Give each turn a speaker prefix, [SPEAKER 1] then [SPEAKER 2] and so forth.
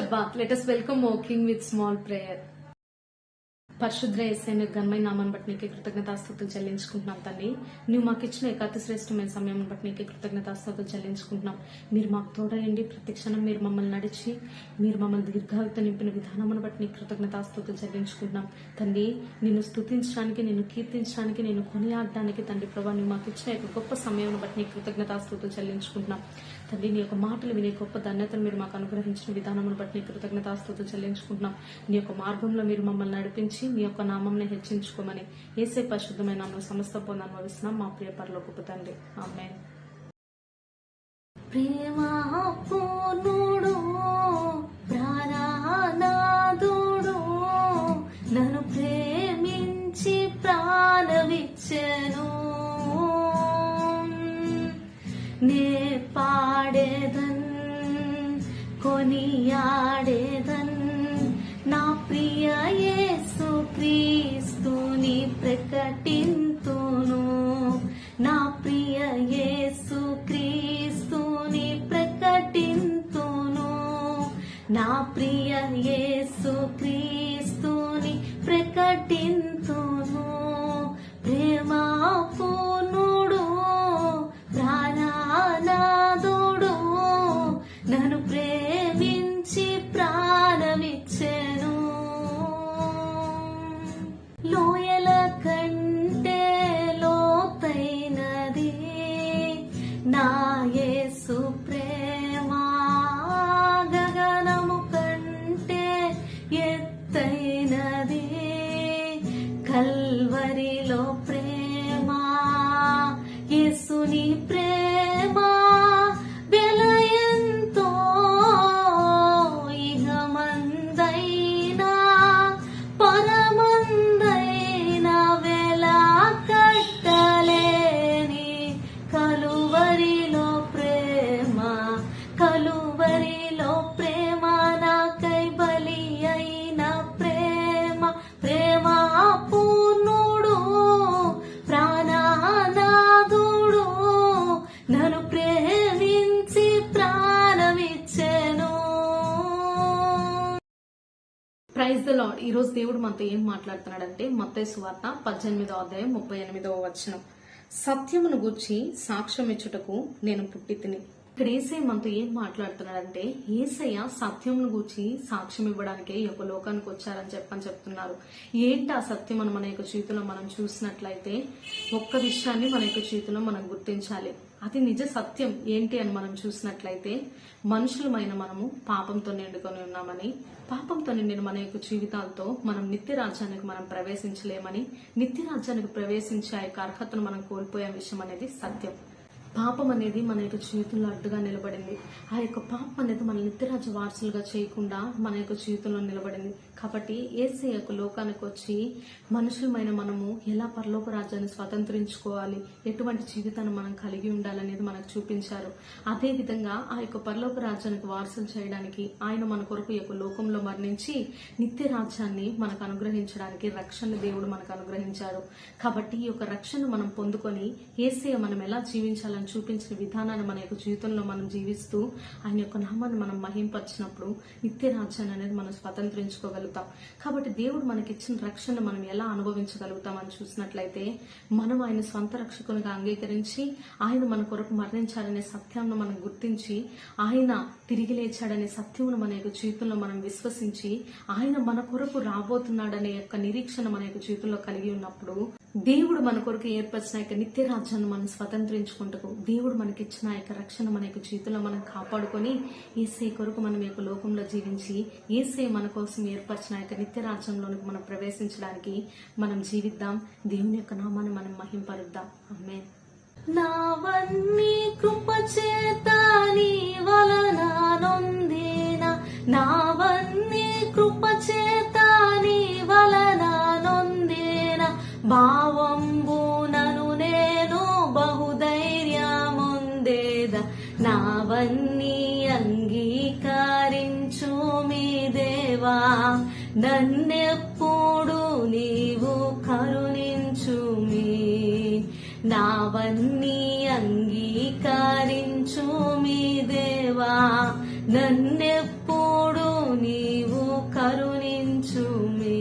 [SPEAKER 1] Shabbat. Let us welcome O King with small prayer. పరిశుద్ర యేసయ్య ఘనమైన నామాన్ని బట్టి నీకే కృతజ్ఞతాస్తుతులు చెల్లించుకుంటున్నాం తండ్రి. నువ్వు మాకు ఇచ్చిన అతి శ్రేష్టమైన సమయం బట్టి నీకే కృతజ్ఞతాస్తుతులు చెల్లించుకుంటున్నాం. మీరు మాకు తోడయండి, ప్రతి క్షణం మీరు మమ్మల్ని నడిచి మీరు మమ్మల్ని దీర్ఘాయుత నింపిన విధానమును బట్టి నీకు కృతజ్ఞతాస్తుతులు చెల్లించుకుంటున్నాం తండ్రి. నిన్ను స్తుతించడానికి, నిన్ను కీర్తించడానికి, నిన్ను కొనియాడడానికి తండ్రి ప్రభా నువ్వు మాకు ఇచ్చిన గొప్ప సమయం బట్టి నీకు కృతజ్ఞతాస్తుతులు చెల్లించుకుంటున్నాం తండ్రి. నీ యొక్క మాటలు వినే గొప్ప ధన్యతను మీరు మాకు అనుగ్రహించిన విధానమును బట్టి నీకు కృతజ్ఞతాస్తుతులు చెల్లించుకుంటున్నాం. నీ యొక్క మార్గంలో మీరు మమ్మల్ని నడిపించి నీ యొక్క నామంని హెచ్చించుకోమని యేసే పరిశుద్ధమైన నామములో సమస్త పొంది అనుభవిస్తున్నాం మా ప్రియ పరలోకపు తండ్రి. ఆమేన్. ప్రేమ పూర్ణుడు ప్రాణనాథుడు నన్ను ప్రేమించి ప్రాణమిచ్చెను. నే పాడేదన్ కొనియాడేదన్ నా ప్రియ యేసు క్రీస్తుని ప్రకటింతును. నా ప్రియ యేసు క్రీస్తుని ప్రకటింతును. నా ప్రియ యేసు క్రీస్తుని ప్రకటింతును. ప్రేమ పూర్ణుడు ప్రాణనాథుడు నన్ను ప్రేమించి ప్రాణమిచ్చెను. లోయల కంటే లోతైనది నా యేసు ప్రేమ, గగనము కంటే ఎత్తైనది కల్వరిలో ప్రేమ. యేసుని ప్రేమ వెలయంతో ఇహమందైనా పరమందైనా వెల కట్టలేని కలువరిలో ప్రేమ. కలువరిలో ప్రేమ నాకై బలి అయిన ప్రేమ. ప్రేమ పూర్ణుడు ప్రాణనాథుడు నన్ను ప్రేమించి ప్రాణమిచ్చెను. Praise the lord. ఈ రోజు దేవుడు మనతో ఏం మాట్లాడుతున్నాడంటే మత్తయి సువార్త 18వ అధ్యాయం 38వ వచనం. సత్యమును గూర్చి సాక్ష్యం ఇచ్చుటకు నేను పుట్టితిని. ఇక్కడ యేసయ్య మనతో ఏం మాట్లాడుతున్నాడంటే యేసయ్య సత్యమును గూర్చి సాక్ష్యం ఇవ్వడానికే ఈ యొక్క లోకానికి వచ్చారని చెప్తున్నారు. ఏంటి ఆ సత్యం అని మన యొక్క జీవితంలో మనం చూసినట్లయితే ఒక్క విషయాన్ని మన యొక్క జీవితంలో మనం గుర్తించాలి. అది నిజ సత్యం ఏంటి అని మనం చూసినట్లయితే మనుషులమైన మనము పాపంతో నిండుకొని ఉన్నామని, పాపంతో నిండిన మన యొక్క జీవితాలతో మనం నిత్య రాజ్యానికి మనం ప్రవేశించలేమని, నిత్య రాజ్యానికి ప్రవేశించే ఆ యొక్క అర్హతను మనం కోల్పోయే విషయం అనేది సత్యం. పాపం అనేది మన యొక్క జీవితంలో అడ్డుగా నిలబడింది. ఆ యొక్క పాపం అనేది మన నిత్యరాజ్య వారసులుగా చేయకుండా మన యొక్క జీవితంలో నిలబడింది. కాబట్టి యేసయ్య యొక్క లోకానికి వచ్చి మనుషులమైన మనము ఎలా పరలోక రాజ్యాన్ని స్వతంత్రించుకోవాలి, ఎటువంటి జీవితాన్ని మనం కలిగి ఉండాలనేది మనకు చూపించారు. అదే విధంగా ఆ యొక్క పరలోక రాజ్యానికి వారసులు చేయడానికి ఆయన మన కొరకు ఈ యొక్క లోకంలో మరణించి నిత్య రాజ్యాన్ని మనకు అనుగ్రహించడానికి రక్షణ దేవుడు మనకు అనుగ్రహించారు. కాబట్టి ఈ యొక్క రక్షణ మనం పొందుకొని యేసయ్య మనం ఎలా జీవించాలని చూపించిన విధానాన్ని మన యొక్క జీవితంలో మనం జీవిస్తూ ఆయన యొక్క నామాన్ని మనం మహింపరిచినప్పుడు నిత్య రాజ్యాన్ని అనేది మనం స్వతంత్రించుకోగలుగుతాం. కాబట్టి దేవుడు మనకి ఇచ్చిన రక్షణ మనం ఎలా అనుభవించగలుగుతాం అని చూసినట్లయితే మనం ఆయన స్వంత రక్షకునిగా అంగీకరించి ఆయన మన కొరకు మరణించాలనే సత్యాన్ని మనం గుర్తించి ఆయన తిరిగి లేచాడనే సత్యమును మన యొక్క జీవితంలో మనం విశ్వసించి ఆయన మన కొరకు రాబోతున్నాడనే యొక్క నిరీక్షణ మన యొక్క జీవితంలో కలిగి ఉన్నప్పుడు దేవుడు మన కొరకు ఏర్పరిచిన యొక్క నిత్య రాజ్యాన్ని మనం స్వతంత్రించుకుంటూ దేవుడు మనకిచ్చిన యొక్క రక్షణ మన యొక్క జీవితంలో మనం కాపాడుకొని యేసయ్య కొరకు మనం యొక్క లోకంలో జీవించి యేసయ్య మన కోసం ఏర్పరిచిన యొక్క నిత్య రాజ్యంలోనికి మనం ప్రవేశించడానికి మనం జీవిద్దాం. దేవుని యొక్క నామాన్ని మనం మహింపరుద్దాం. ఆమేన్. నావన్నీ కృపచేత నీ వలన నొందిన, నావన్నీ కృపచేత నీ వలన నొందిన భావంబునను నేను బహుధైర్యముందేద. నావన్నీ అంగీకరించు మీ దేవా, నన్నెప్పుడు నీవు కరుణించు మీ. నావన్నీ అంగీకరించు మీ దేవా, నన్నెప్పుడు నీవు కరుణించుమే